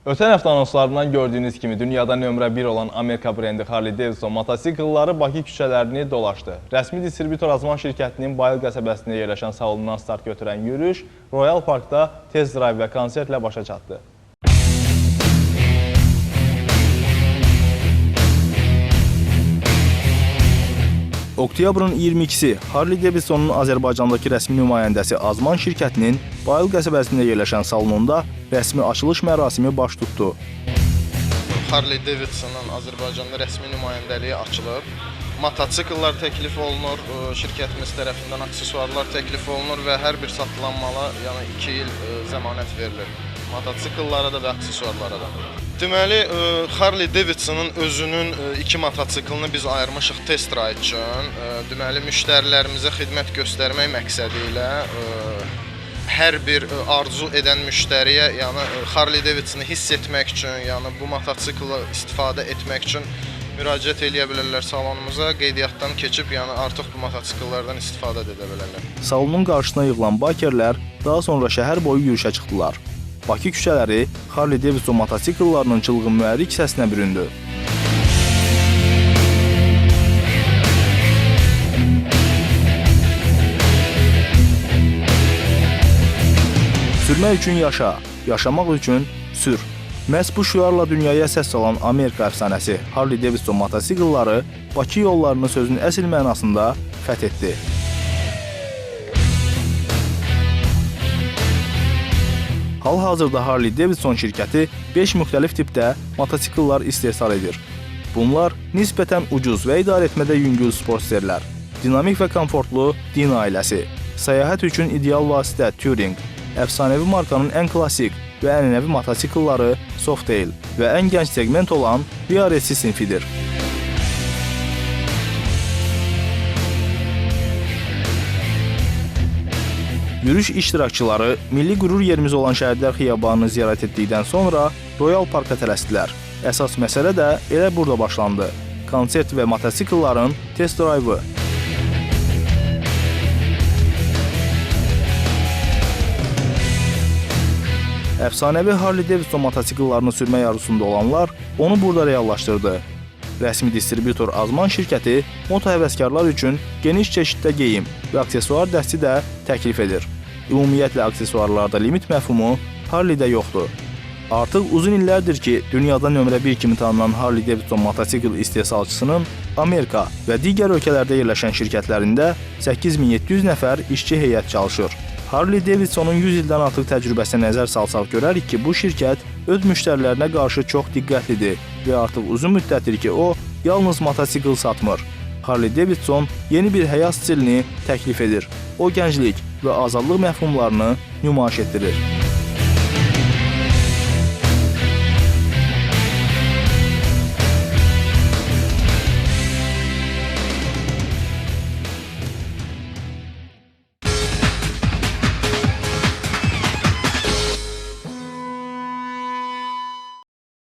Ötən həftə anonslarından gördüyünüz kimi dünyada nömrə 1 olan Amerika brendi Harley Davidson motosikletləri Bakı küçələrini dolaşdı. Rəsmi distributor Azman şirkətinin Bayıl qəsəbəsində yerləşən salonundan start götürən yürüyüş Royal Parkda test drive və konsertlə başa çatdı. Oktyabrın 22-si Harley Davidsonun Azərbaycandakı rəsmi nümayəndəsi Azman şirkətinin Bayıl qəsəbəsində yerləşən salonunda rəsmi açılış mərasimi baş tutdu. Harley Davidsonun Azərbaycanda rəsmi nümayəndəliyi açılıb. Motosikletlər təklif olunur, şirkətimiz tərəfindən aksesuarlar təklif olunur və hər bir satılan mala 2 il zəmanət verilir. Motosikletlara da və aksesuarlara da. Deməli, Harley Davidsonun özünün 2 motosikletini biz ayırmışıq test drive üçün. Deməli, müştərilərimizə xidmət göstərmək məqsədi ilə hər bir arzu edən müştəriyə, Harley Davidsonu hiss etmək üçün, bu motosikletlə istifadə etmək üçün müraciət edə bilərlər salonumuza, qeydiyyatdan keçib, artıq bu motosikletlərdən istifadə edə bilərlər. Salonun qarşısına yığılan bakerlər daha sonra şəhər boyu yürüyüşə çıxdılar. Bakı küçələri Harley Davidson motosikletlərinin çılğın mühərrik səsinə büründü. Sürmək üçün yaşa, yaşamaq üçün sür. Məhz bu şüarla dünyaya səs salan Amerika əfsanəsi Harley Davidson motosikletləri Bakı yollarını sözün əsl mənasında fəth etdi. Hal-hazırda Harley Davidson şirkəti 5 müxtəlif tipdə motosikletlər istehsal edir. Bunlar nisbətən ucuz və idarə etmədə yüngül sportsterlər, dinamik və komfortlu Din ailəsi, səyahət üçün ideal vasitə Touring, əfsanəvi markanın ən klassik və ənənəvi motosikletləri Softail və ən gənc segment olan VRS sinfidir. Yürüyüş iştirakçıları milli qürur yerimiz olan Şəhidlər Xiyabanını ziyarət etdikdən sonra Royal Parka tələsdilər. Əsas məsələ də elə burada başlandı. Konsert və motosikletlərin test drive-ı. Əfsanəvi Harley Davidson motosikletlərini sürmək arzusunda olanlar onu burada reallaşdırdı. Rəsmi distributor Azman şirkəti moto həvəskarlar üçün geniş çeşiddə geyim və aksesuar dəsti də təklif edir. Ümumiyyətlə aksesuarlarda limit məfhumu Harley-də yoxdur. Artıq uzun illərdir ki, dünyada nömrə 1 kimi tanınan Harley Davidson motosiklet istehsalçısının Amerika və digər ölkələrdə yerləşən şirkətlərində 8700 nəfər işçi heyət çalışır. Harley Davidsonun 100 ildən artıq təcrübəsinə nəzər salsaq görərik ki, bu şirkət öz müştərilərinə qarşı çox diqqətlidir və artıq uzun müddətdir ki, o yalnız motosiklet satmır. Harley Davidson yeni bir həyat stilini təklif edir. O gənclik və azadlıq məfhumlarını nümayiş etdirir.